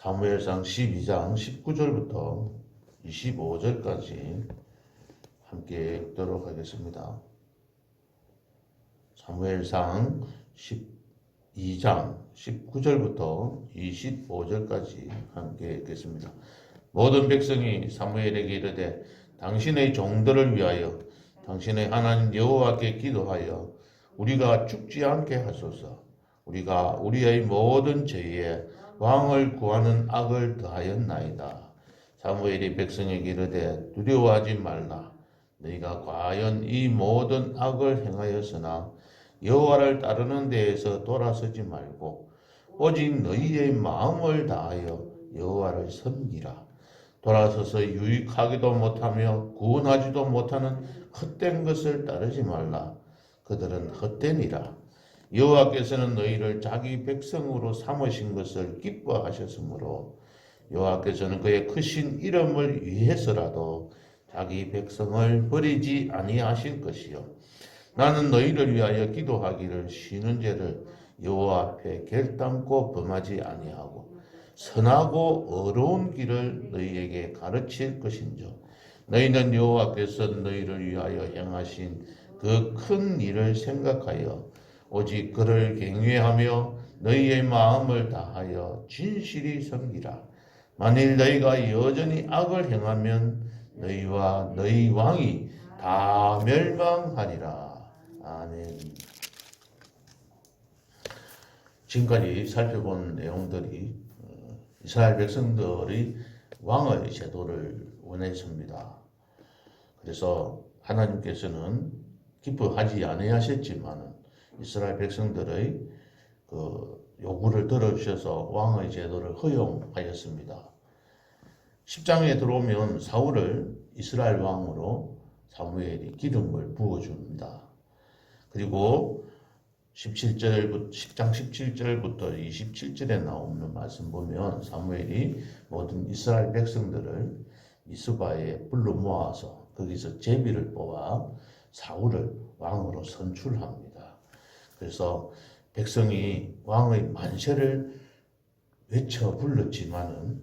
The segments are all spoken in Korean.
사무엘상 12장 19절부터 25절까지 함께 읽도록 하겠습니다. 사무엘상 12장 19절부터 25절까지 함께 읽겠습니다. 모든 백성이 사무엘에게 이르되 당신의 종들을 위하여 당신의 하나님 여호와께 기도하여 우리가 죽지 않게 하소서. 우리가 우리의 모든 죄에 왕을 구하는 악을 더하였나이다. 사무엘이 백성에게 이르되 두려워하지 말라. 너희가 과연 이 모든 악을 행하였으나 여호와를 따르는 데에서 돌아서지 말고 오직 너희의 마음을 다하여 여호와를 섬기라. 돌아서서 유익하기도 못하며 구원하지도 못하는 헛된 것을 따르지 말라. 그들은 헛되니라. 여호와께서는 너희를 자기 백성으로 삼으신 것을 기뻐하셨으므로 여호와께서는 그의 크신 이름을 위해서라도 자기 백성을 버리지 아니하실 것이요 나는 너희를 위하여 기도하기를 쉬는 죄를 여호와 앞에 결단코 범하지 아니하고 선하고 어려운 길을 너희에게 가르칠 것인즉 너희는 여호와께서 너희를 위하여 행하신 그 큰 일을 생각하여 오직 그를 경외하며 너희의 마음을 다하여 진실이 섬기라. 만일 너희가 여전히 악을 행하면 너희와 너희 왕이 다 멸망하리라. 아멘. 지금까지 살펴본 내용들이 이스라엘 백성들이 왕의 제도를 원했습니다. 그래서 하나님께서는 기뻐하지 아니하셨지만 이스라엘 백성들의 그 요구를 들어주셔서 왕의 제도를 허용하였습니다. 10장에 들어오면 사울을 이스라엘 왕으로 사무엘이 기름을 부어줍니다. 그리고 10장 17절부터 27절에 나오는 말씀 보면 사무엘이 모든 이스라엘 백성들을 미스바에 불러 모아서 거기서 제비를 뽑아 사울을 왕으로 선출합니다. 그래서 백성이 왕의 만세를 외쳐 불렀지만은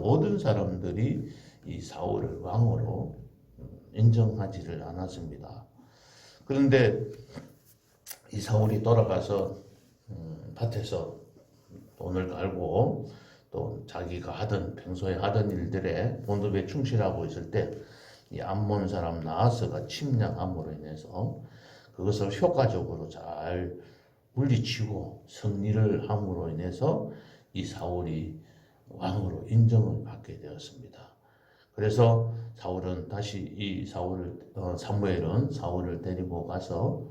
모든 사람들이 이 사울을 왕으로 인정하지를 않았습니다. 그런데 이 사울이 돌아가서 밭에서 돈을 갈고 또 자기가 평소에 하던 일들에 본업에 충실하고 있을 때 이 암몬 사람 나하스가 침략함으로 인해서 그것을 효과적으로 잘 물리치고 승리를 함으로 인해서 이 사울이 왕으로 인정을 받게 되었습니다. 그래서 사울은 다시 사무엘은 사울을 데리고 가서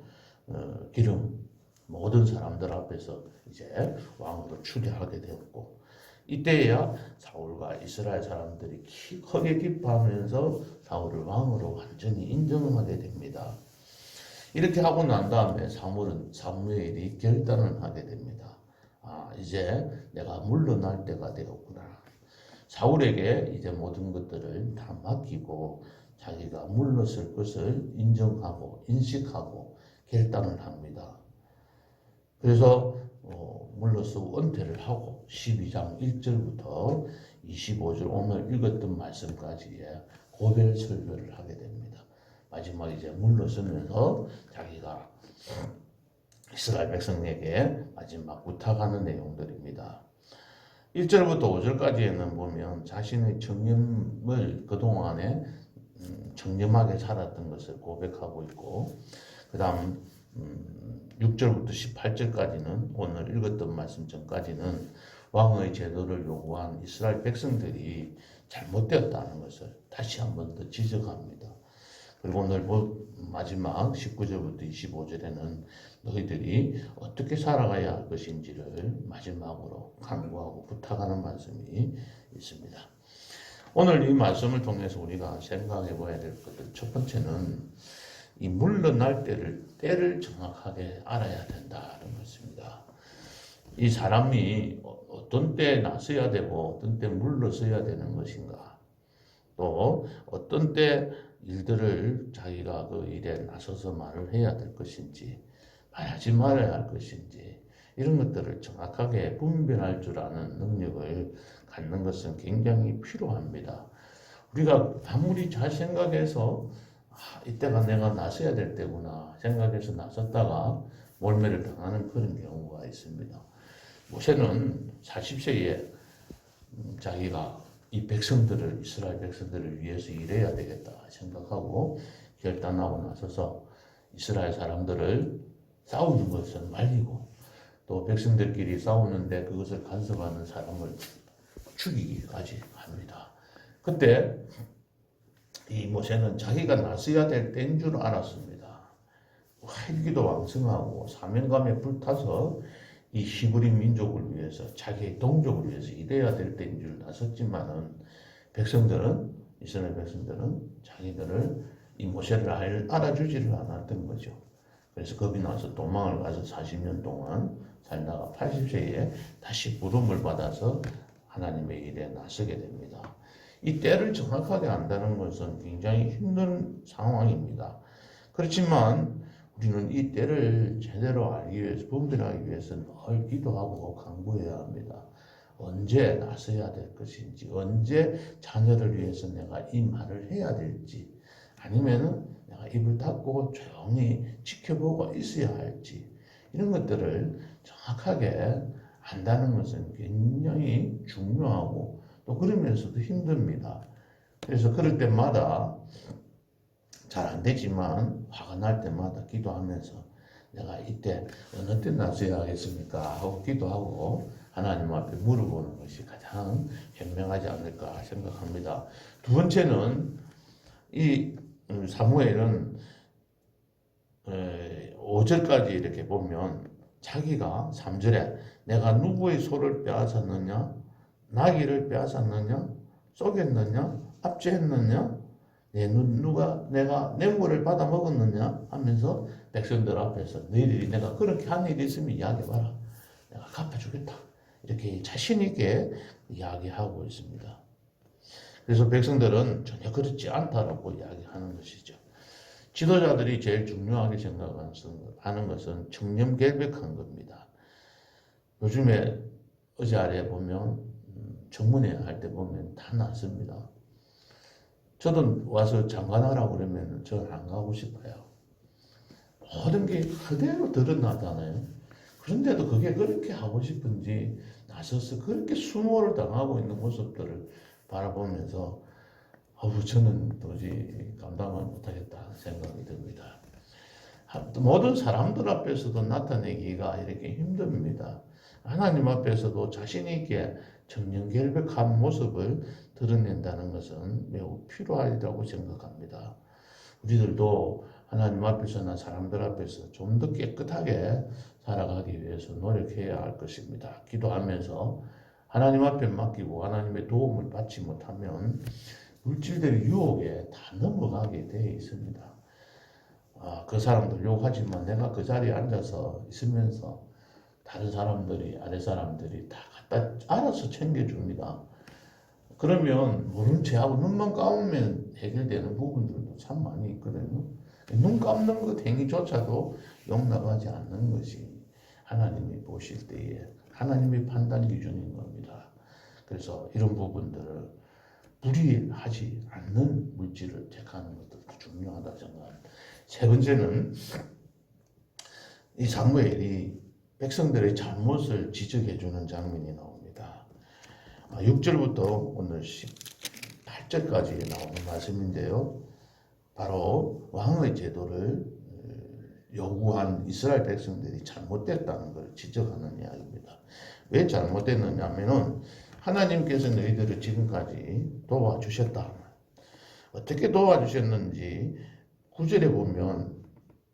모든 사람들 앞에서 이제 왕으로 추대하게 되었고 이때야 사울과 이스라엘 사람들이 크게 기뻐하면서 사울을 왕으로 완전히 인정하게 됩니다. 이렇게 하고 난 다음에 사무엘이 결단을 하게 됩니다. 이제 내가 물러날 때가 되었구나. 사울에게 이제 모든 것들을 다 맡기고 자기가 물러설 것을 인정하고 인식하고 결단을 합니다. 그래서 물러서고 은퇴를 하고 12장 1절부터 25절 오늘 읽었던 말씀까지의 고별 설교를 하게 됩니다. 마지막 이제 물러서면서 자기가 이스라엘 백성에게 마지막 부탁하는 내용들입니다. 1절부터 5절까지에는 보면 자신의 청렴을 그동안에 청렴하게 살았던 것을 고백하고 있고 그 다음 6절부터 18절까지는 오늘 읽었던 말씀 전까지는 왕의 제도를 요구한 이스라엘 백성들이 잘못되었다는 것을 다시 한 번 더 지적합니다. 그리고 오늘 마지막 19절부터 25절에는 너희들이 어떻게 살아가야 할 것인지를 마지막으로 강구하고 부탁하는 말씀이 있습니다. 오늘 이 말씀을 통해서 우리가 생각해 봐야 될 것들 첫 번째는 이 물러날 때를 정확하게 알아야 된다는 것입니다. 이 사람이 어떤 때 나서야 되고 어떤 때 물러서야 되는 것인가 또 어떤 때 일들을 자기가 그 일에 나서서 말을 해야 될 것인지 말하지 말아야 할 것인지 이런 것들을 정확하게 분별할 줄 아는 능력을 갖는 것은 굉장히 필요합니다. 우리가 아무리 잘 생각해서 이때가 내가 나서야 될 때구나 생각해서 나섰다가 몰매를 당하는 그런 경우가 있습니다. 모세는 40세에 자기가 이 백성들을 이스라엘 백성들을 위해서 일해야 되겠다 생각하고 결단하고 나서서 이스라엘 사람들을 싸우는 것을 말리고 또 백성들끼리 싸우는데 그것을 간섭하는 사람을 죽이기까지 합니다. 그때 이 모세는 자기가 나서야 될 때인 줄 알았습니다. 헬기도 왕성하고 사명감에 불타서 이 히브리 민족을 위해서 자기의 동족을 위해서 일해야 될 때인 줄 나섰지만은 이스라엘 백성들은 자기들을 이 모세를 알아주지를 않았던 거죠. 그래서 겁이 나서 도망을 가서 40년 동안 살다가 80세에 다시 부름을 받아서 하나님의 일에 나서게 됩니다. 이 때를 정확하게 안다는 것은 굉장히 힘든 상황입니다. 그렇지만 우리는 이 때를 제대로 알기 위해서, 분별하기 위해서 늘 기도하고 간구해야 합니다. 언제 나서야 될 것인지, 언제 자녀를 위해서 내가 이 말을 해야 될지, 아니면은 내가 입을 닫고 조용히 지켜보고 있어야 할지, 이런 것들을 정확하게 안다는 것은 굉장히 중요하고 또 그러면서도 힘듭니다. 그래서 그럴 때마다 잘 안 되지만 화가 날 때마다 기도하면서 내가 이때 어느 때 나서야 하겠습니까 하고 기도하고 하나님 앞에 물어보는 것이 가장 현명하지 않을까 생각합니다. 두 번째는 이 사무엘은 5절까지 이렇게 보면 자기가 3절에 내가 누구의 소를 빼앗았느냐, 나귀를 빼앗았느냐, 쏘겠느냐, 압제했느냐, 누가 내가 뇌물을 받아 먹었느냐 하면서 백성들 앞에서 너희들이 내가 그렇게 한 일이 있으면 이야기해봐라. 내가 갚아주겠다. 이렇게 자신 있게 이야기하고 있습니다. 그래서 백성들은 전혀 그렇지 않다라고 이야기하는 것이죠. 지도자들이 제일 중요하게 생각하는 것은 청렴결백한 겁니다. 요즘에 어제 아래 보면 청문회 할 때 보면 다 났습니다. 저도 와서 장관하라고 그러면 저는 안 가고 싶어요. 모든 게 그대로 드러나잖아요. 그런데도 그게 그렇게 하고 싶은지 나서서 그렇게 수모를 당하고 있는 모습들을 바라보면서 저는 도저히 감당을 못하겠다 생각이 듭니다. 모든 사람들 앞에서도 나타내기가 이렇게 힘듭니다. 하나님 앞에서도 자신 있게 청렴결백한 모습을 드러낸다는 것은 매우 필요하다고 생각합니다. 우리들도 하나님 앞에서나 사람들 앞에서 좀 더 깨끗하게 살아가기 위해서 노력해야 할 것입니다. 기도하면서 하나님 앞에 맡기고 하나님의 도움을 받지 못하면 물질들의 유혹에 다 넘어가게 되어 있습니다. 그 사람들 욕하지만 내가 그 자리에 앉아서 있으면서 다른 사람들이, 아래 사람들이 다 갖다 알아서 챙겨줍니다. 그러면 모른 체하고 눈만 감으면 해결되는 부분들도 참 많이 있거든요. 눈 감는 것 행위조차도 용납하지 않는 것이 하나님이 보실 때에 하나님의 판단 기준인 겁니다. 그래서 이런 부분들을 무리하지 않는 물질을 택하는 것도 중요하다 생각합니다. 세 번째는 이 사무엘이 백성들의 잘못을 지적해주는 장면이 나옵니다. 6절부터 오늘 18절까지 나오는 말씀인데요. 바로 왕의 제도를 요구한 이스라엘 백성들이 잘못됐다는 걸 지적하는 이야기입니다. 왜 잘못됐느냐 하면은 하나님께서 너희들을 지금까지 도와주셨다. 어떻게 도와주셨는지 9절에 보면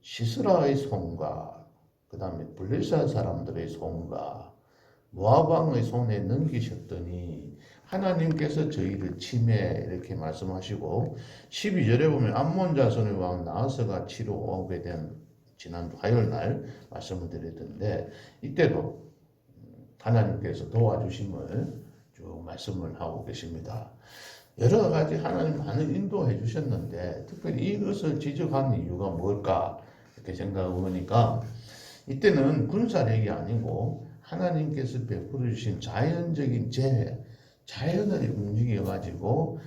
시스라의 손과 그 다음에 블레셋 사람들의 손과 모압 왕의 손에 넘기셨더니 하나님께서 저희를 침해 이렇게 말씀하시고 12절에 보면 암몬 자손의 왕 나하스가 치러 오게 된 지난 화요일 날 말씀을 드렸던데 이때도 하나님께서 도와주심을 쭉 말씀을 하고 계십니다. 여러 가지 하나님 많은 인도해 주셨는데 특별히 이것을 지적하는 이유가 뭘까 이렇게 생각해 보니까 이때는 군사력이 아니고 하나님께서 베풀어 주신 자연적인 재해, 자연을 움직여 가지고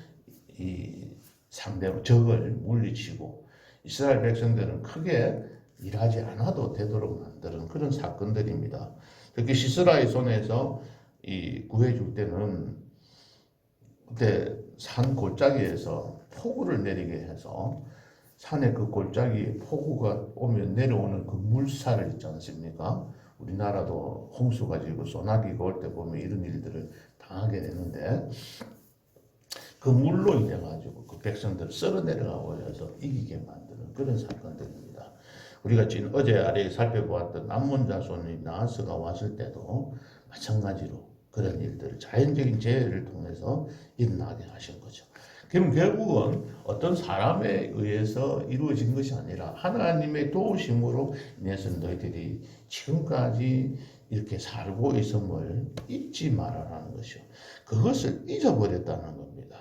이 상대로 적을 물리치고 이스라엘 백성들은 크게 일하지 않아도 되도록 만드는 그런 사건들입니다. 특히 시스라의 손에서 이 구해줄 때는 그때 산 골짜기에서 폭우를 내리게 해서 산의 그 골짜기에 폭우가 오면 내려오는 그 물살을 있지 않습니까? 우리나라도 홍수 가지고 소나기가 올 때 보면 이런 일들을 당하게 되는데 그 물로 인해 가지고 그 백성들을 썰어 내려가고 해서 이기게 만드는 그런 사건들입니다. 우리가 지금 어제 아래에 살펴보았던 암몬 자손이 나하스가 왔을 때도 마찬가지로 그런 일들을 자연적인 재해를 통해서 일어나게 하신 거죠. 그럼 결국은 어떤 사람에 의해서 이루어진 것이 아니라 하나님의 도우심으로 인해서 너희들이 지금까지 이렇게 살고 있음을 잊지 말아라는 것이요. 그것을 잊어버렸다는 겁니다.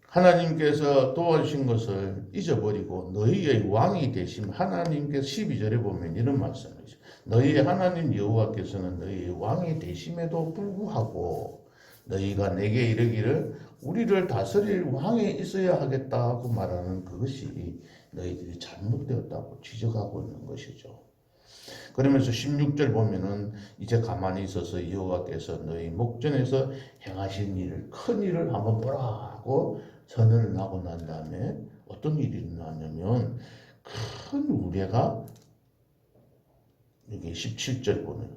하나님께서 도와주신 것을 잊어버리고 너희의 왕이 되심 하나님께서 12절에 보면 이런 말씀이죠. 너희의 하나님 여호와께서는 너희의 왕이 되심에도 불구하고 너희가 내게 이르기를 우리를 다스릴 왕이 있어야 하겠다 하고 말하는 그것이 너희들이 잘못되었다고 지적하고 있는 것이죠. 그러면서 16절 보면은 이제 가만히 있어서 여호와께서 너희 목전에서 행하신 일을 큰 일을 한번 보라 하고 선언을 하고 난 다음에 어떤 일이 일어나냐면 큰 우레가 여기 17절 보면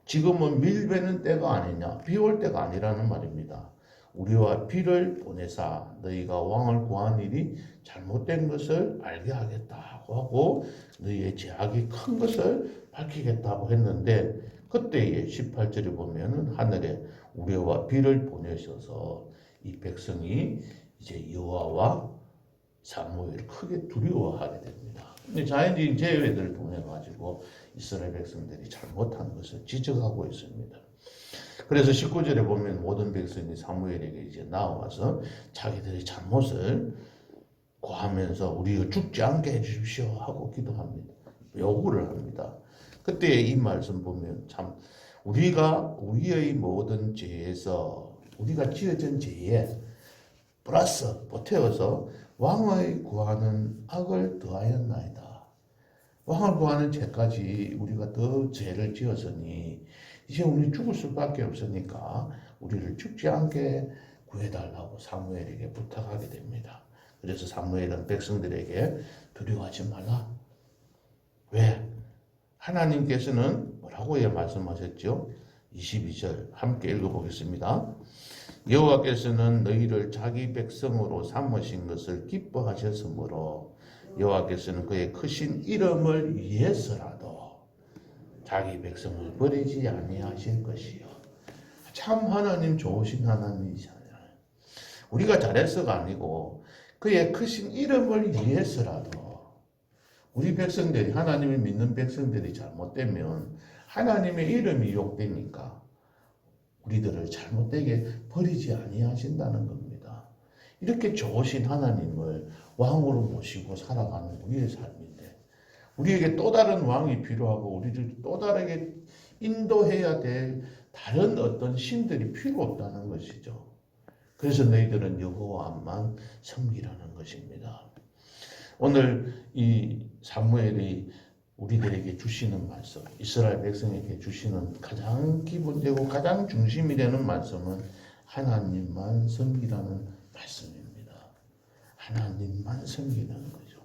지금은 밀베는 때가 아니냐 비 올 때가 아니라는 말입니다. 우리와 비를 보내사 너희가 왕을 구한 일이 잘못된 것을 알게 하겠다고 하고 너희의 죄악이 큰 것을 밝히겠다고 했는데 그때에 18절에 보면은 하늘에 우레와 비를 보내셔서 이 백성이 이제 여호와와 사무엘을 크게 두려워하게 됩니다. 자연적인 재해들을 통해 가지고 이스라엘 백성들이 잘못한 것을 지적하고 있습니다. 그래서 19절에 보면 모든 백성이 사무엘에게 이제 나와서 자기들의 잘못을 고하면서 우리가 죽지 않게 해주십시오 하고 기도합니다. 요구를 합니다. 그때 이 말씀 보면 참 우리가 우리의 모든 죄에서 우리가 지어진 죄에 플러스 보태어서 왕을 구하는 악을 더하였나이다. 왕을 구하는 죄까지 우리가 더 죄를 지었으니 이제 우리 죽을 수밖에 없으니까 우리를 죽지 않게 구해달라고 사무엘에게 부탁하게 됩니다. 그래서 사무엘은 백성들에게 두려워하지 말라. 왜? 하나님께서는 뭐라고 말씀하셨죠? 22절 함께 읽어보겠습니다. 여호와께서는 너희를 자기 백성으로 삼으신 것을 기뻐하셨으므로 여호와께서는 그의 크신 이름을 위해서라도 자기 백성을 버리지 아니하실 것이요. 참 하나님 좋으신 하나님이잖아요. 우리가 잘해서가 아니고 그의 크신 이름을 위해서라도 우리 백성들이 하나님을 믿는 백성들이 잘못되면 하나님의 이름이 욕되니까 우리들을 잘못되게 버리지 아니하신다는 겁니다. 이렇게 좋으신 하나님을 왕으로 모시고 살아가는 우리의 삶인데 우리에게 또 다른 왕이 필요하고 우리를 또 다르게 인도해야 될 다른 어떤 신들이 필요 없다는 것이죠. 그래서 너희들은 여호와만 섬기라는 것입니다. 오늘 이 사무엘이 우리들에게 주시는 말씀, 이스라엘 백성에게 주시는 가장 기본되고 가장 중심이 되는 말씀은 하나님만 섬기라는 말씀입니다. 하나님만 섬기라는 거죠.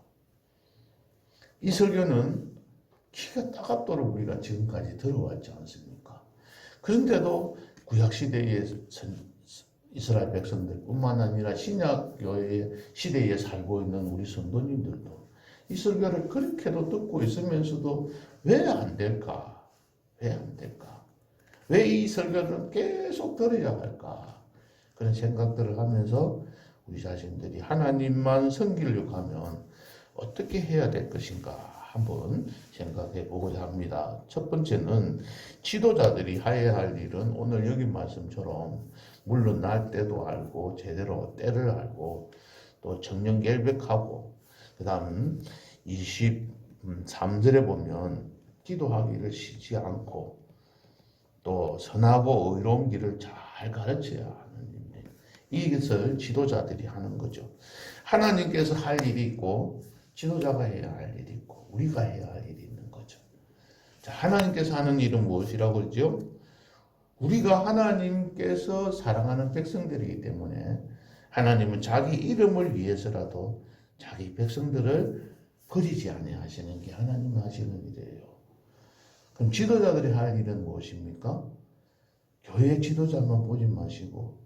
이 설교는 키가 따갑도록 우리가 지금까지 들어왔지 않습니까? 그런데도 구약시대의 이스라엘 백성들뿐만 아니라 신약교회 시대에 살고 있는 우리 성도님들도 이 설교를 그렇게도 듣고 있으면서도 왜 안 될까? 왜 안 될까? 왜 이 설교를 계속 들어야 할까? 그런 생각들을 하면서 우리 자신들이 하나님만 섬기려고 하면 어떻게 해야 될 것인가 한번 생각해 보고자 합니다. 첫 번째는 지도자들이 해야 할 일은 오늘 여기 말씀처럼 물론 날 때도 알고 제대로 때를 알고 또 청렴결백하고 그 다음 20 3절에 보면 기도하기를 쉬지 않고 또 선하고 의로운 길을 잘 가르쳐야 하는 일입니다. 이것을 지도자들이 하는 거죠. 하나님께서 할 일이 있고 지도자가 해야 할 일이 있고 우리가 해야 할 일이 있는 거죠. 자, 하나님께서 하는 일은 무엇이라고 그러죠? 우리가 하나님께서 사랑하는 백성들이기 때문에 하나님은 자기 이름을 위해서라도 자기 백성들을 버리지 아니하시는 게 하나님 하시는 일이에요. 그럼 지도자들이 할 일은 무엇입니까? 교회 지도자만 보지 마시고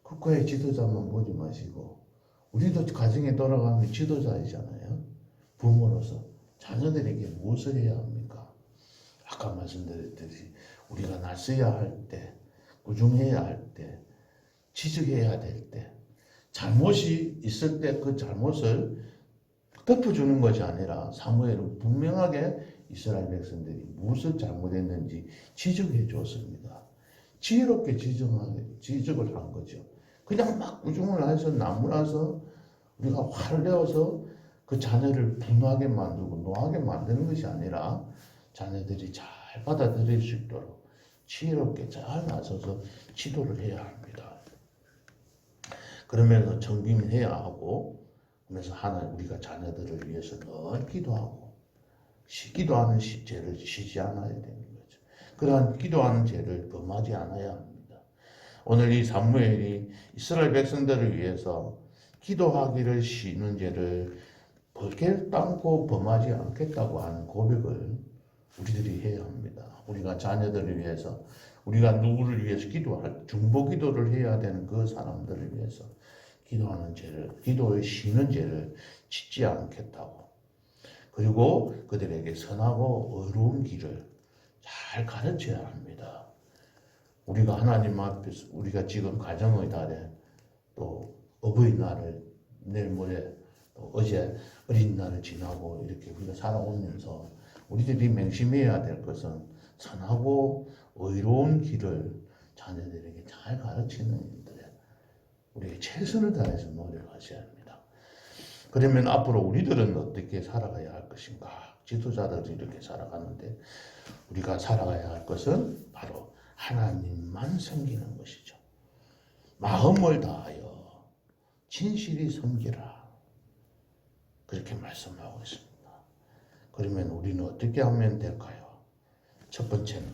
국가의 지도자만 보지 마시고 우리도 가정에 돌아가면 지도자이잖아요. 부모로서 자녀들에게 무엇을 해야 합니까? 아까 말씀드렸듯이 우리가 나서야 할 때, 꾸중해야 할 때, 지적해야 될 때, 잘못이 있을 때 그 잘못을 덮어주는 것이 아니라 사무엘은 분명하게 이스라엘 백성들이 무엇을 잘못했는지 지적해 줬습니다. 지혜롭게 지적을 한 거죠. 그냥 막 꾸중을 해서 나무라서 우리가 화를 내어서 그 자녀를 분하게 만들고 노하게 만드는 것이 아니라 자녀들이 잘 받아들일 수 있도록 지혜롭게 잘 나서서 지도를 해야 합니다. 그러면서 정빈해야 하고 그래서 우리가 자녀들을 위해서 늘 기도하고 기도하는 죄를 쉬지 않아야 되는 거죠. 그러한 기도하는 죄를 범하지 않아야 합니다. 오늘 이 사무엘이 이스라엘 백성들을 위해서 기도하기를 쉬는 죄를 결단코 범하지 않겠다고 하는 고백을 우리들이 해야 합니다. 우리가 자녀들을 위해서 우리가 누구를 위해서 중보 기도를 해야 되는 그 사람들을 위해서 기도하는 죄를 기도에 쉬는 죄를 짓지 않겠다고 그리고 그들에게 선하고 의로운 길을 잘 가르쳐야 합니다. 우리가 하나님 앞에서 우리가 지금 가정의 달에 또 어버이날을 내일 모레 또 어제 어린날을 지나고 이렇게 우리가 살아오면서 우리들이 맹심해야 될 것은 선하고 의로운 길을 자녀들에게 잘 가르치는 일들에 우리가 최선을 다해서 노력하셔야 합니다. 그러면 앞으로 우리들은 어떻게 살아가야 할 것인가? 지도자들이 이렇게 살아가는데 우리가 살아가야 할 것은 바로 하나님만 섬기는 것이죠. 마음을 다하여 진실이 섬기라. 그렇게 말씀하고 있습니다. 그러면 우리는 어떻게 하면 될까요? 첫 번째는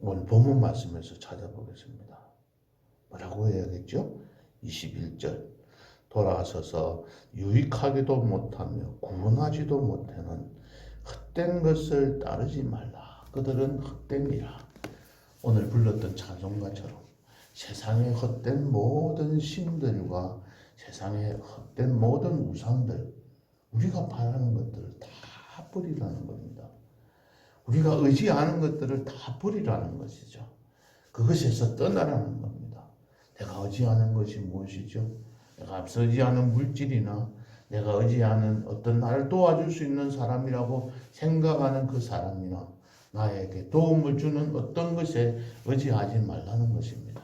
오늘 본문 말씀에서 찾아보겠습니다. 뭐라고 해야겠죠? 21절 돌아서서 유익하기도 못하며 구원하지도 못하는 헛된 것을 따르지 말라. 그들은 헛됨이라. 오늘 불렀던 찬송가처럼 세상의 헛된 모든 신들과 세상의 헛된 모든 우상들 우리가 바라는 것들을 다 버리라는 겁니다. 우리가 의지하는 것들을 다 버리라는 것이죠. 그것에서 떠나라는 겁니다. 내가 의지하는 것이 무엇이죠? 내가 앞서 의지하는 물질이나 내가 의지하는 어떤 나를 도와줄 수 있는 사람이라고 생각하는 그 사람이나 나에게 도움을 주는 어떤 것에 의지하지 말라는 것입니다.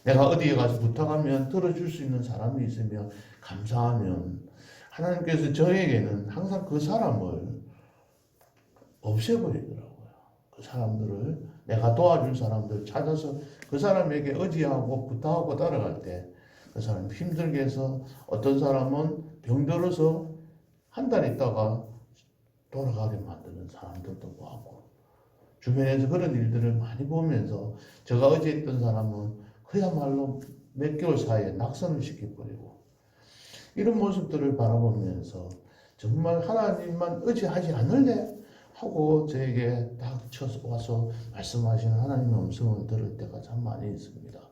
내가 어디에 가서 부탁하면 들어줄 수 있는 사람이 있으면 감사하면 하나님께서 저에게는 항상 그 사람을 없애버리더라고요. 그 사람들을 내가 도와줄 사람들 찾아서 그 사람에게 의지하고 부탁하고 따라갈 때 그 사람 힘들게 해서 어떤 사람은 병들어서 한 달 있다가 돌아가게 만드는 사람들도 많고 주변에서 그런 일들을 많이 보면서 제가 의지했던 사람은 그야말로 몇 개월 사이에 낙선을 시켜버리고 이런 모습들을 바라보면서 정말 하나님만 의지하지 않을래? 하고 저에게 닥쳐서 와서 말씀하시는 하나님의 음성을 들을 때가 참 많이 있습니다.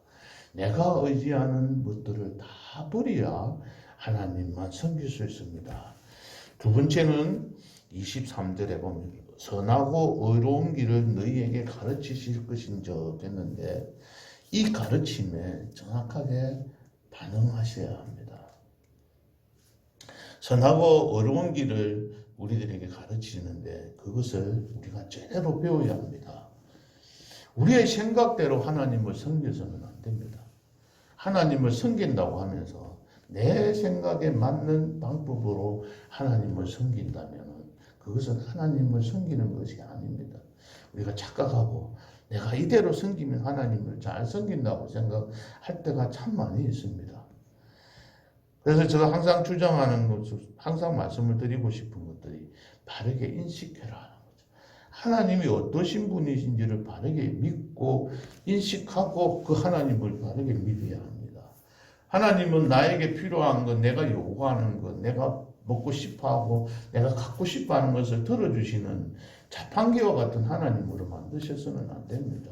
내가 의지하는 것들을 다 버려야 하나님만 섬길 수 있습니다. 두 번째는 23절에 보면 선하고 의로운 길을 너희에게 가르치실 것인즉 했는데 이 가르침에 정확하게 반응하셔야 합니다. 선하고 의로운 길을 우리들에게 가르치는데 그것을 우리가 제대로 배워야 합니다. 우리의 생각대로 하나님을 섬겨서는 안 됩니다. 하나님을 섬긴다고 하면서 내 생각에 맞는 방법으로 하나님을 섬긴다면 그것은 하나님을 섬기는 것이 아닙니다. 우리가 착각하고 내가 이대로 섬기면 하나님을 잘 섬긴다고 생각할 때가 참 많이 있습니다. 그래서 제가 항상 주장하는 것, 항상 말씀을 드리고 싶은 것들이 바르게 인식해라 하는 거죠. 하나님이 어떠신 분이신지를 바르게 믿고 인식하고 그 하나님을 바르게 믿어야 합니다. 하나님은 나에게 필요한 것, 내가 요구하는 것, 내가 먹고 싶어하고 내가 갖고 싶어하는 것을 들어주시는 자판기와 같은 하나님으로 만드셔서는 안 됩니다.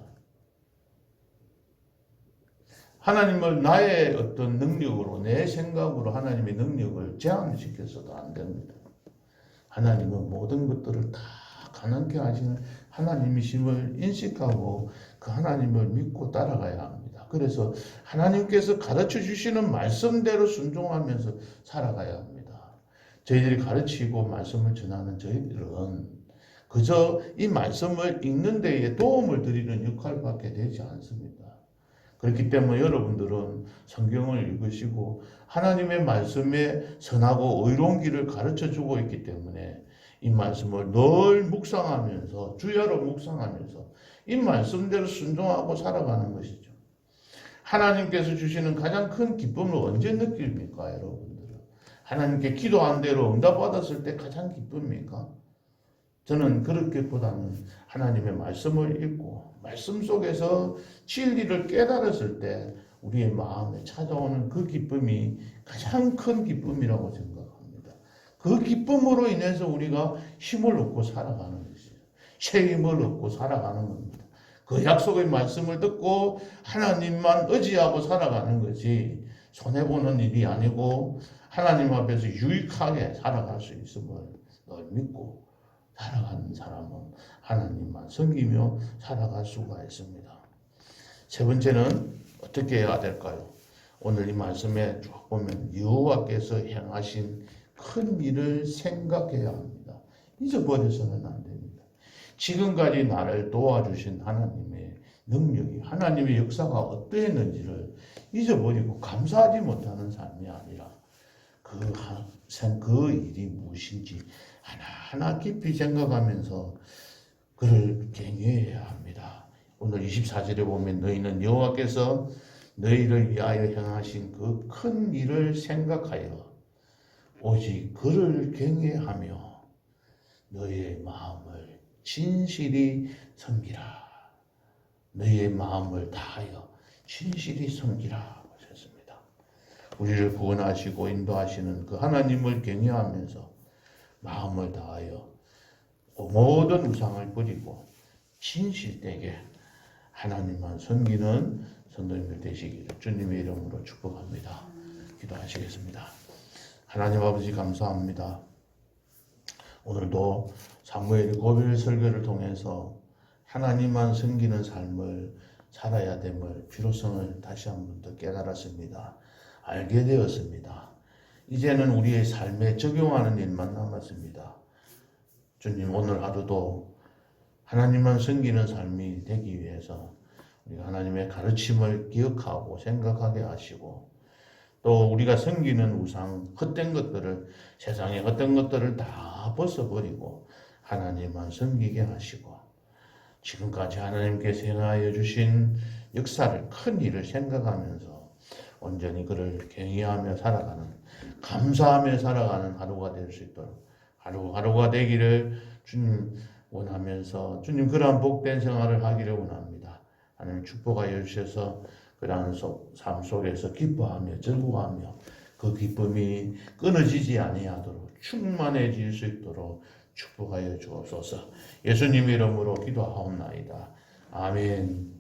하나님을 나의 어떤 능력으로, 내 생각으로 하나님의 능력을 제한시켜서도 안 됩니다. 하나님은 모든 것들을 다 가능케 하시는 하나님이심을 인식하고 그 하나님을 믿고 따라가야 합니다. 그래서 하나님께서 가르쳐 주시는 말씀대로 순종하면서 살아가야 합니다. 저희들이 가르치고 말씀을 전하는 저희들은 그저 이 말씀을 읽는 데에 도움을 드리는 역할밖에 되지 않습니다. 그렇기 때문에 여러분들은 성경을 읽으시고 하나님의 말씀에 선하고 의로운 길을 가르쳐주고 있기 때문에 이 말씀을 늘 묵상하면서 주야로 묵상하면서 이 말씀대로 순종하고 살아가는 것이죠. 하나님께서 주시는 가장 큰 기쁨을 언제 느낍니까, 여러분들은? 하나님께 기도한 대로 응답받았을 때 가장 기쁩니까? 저는 그렇게보다는 하나님의 말씀을 읽고 말씀 속에서 진리를 깨달았을 때 우리의 마음에 찾아오는 그 기쁨이 가장 큰 기쁨이라고 생각합니다. 그 기쁨으로 인해서 우리가 힘을 얻고 살아가는 것이죠. 새 힘을 얻고 살아가는 겁니다. 그 약속의 말씀을 듣고 하나님만 의지하고 살아가는 것이 손해보는 일이 아니고 하나님 앞에서 유익하게 살아갈 수 있음을 늘 믿고 살아가는 사람은 하나님만 섬기며 살아갈 수가 있습니다. 세 번째는 어떻게 해야 될까요? 오늘 이 말씀에 쭉 보면 여호와께서 행하신 큰 일을 생각해야 합니다. 잊어버려서는 안 됩니다. 지금까지 나를 도와주신 하나님의 능력이, 하나님의 역사가 어떠했는지를 잊어버리고 감사하지 못하는 삶이 아니라 그 일이 무엇인지 하나하나 깊이 생각하면서 그를 경외해야 합니다. 오늘 24절에 보면 너희는 여호와께서 너희를 위하여 행하신 그 큰 일을 생각하여 오직 그를 경외하며 너희의 마음을 진실이 섬기라. 너희의 마음을 다하여 진실이 섬기라 하셨습니다. 우리를 구원하시고 인도하시는 그 하나님을 경외하면서 마음을 다하여 모든 우상을 버리고 진실되게 하나님만 섬기는 성도님들 되시기를 주님의 이름으로 축복합니다. 기도하시겠습니다. 하나님 아버지 감사합니다. 오늘도 사무엘 고별 설교를 통해서 하나님만 섬기는 삶을 살아야 됨을 필요성을 다시 한 번 더 깨달았습니다. 알게 되었습니다. 이제는 우리의 삶에 적용하는 일만 남았습니다. 주님, 오늘 하루도 하나님만 섬기는 삶이 되기 위해서 우리가 하나님의 가르침을 기억하고 생각하게 하시고 또 우리가 섬기는 우상, 헛된 것들을, 세상의 헛된 것들을 다 벗어버리고 하나님만 섬기게 하시고 지금까지 하나님께서 행하여 주신 역사를, 큰 일을 생각하면서 온전히 그를 경외하며 살아가는, 감사하며 살아가는 하루가 될 수 있도록 하루하루가 되기를 주님 원하면서 주님 그러한 복된 생활을 하기를 원합니다. 하나님 축복하여 주셔서 그러한 삶 속에서 기뻐하며 즐거워하며 그 기쁨이 끊어지지 아니하도록 충만해질 수 있도록 축복하여 주옵소서. 예수님 이름으로 기도하옵나이다. 아멘.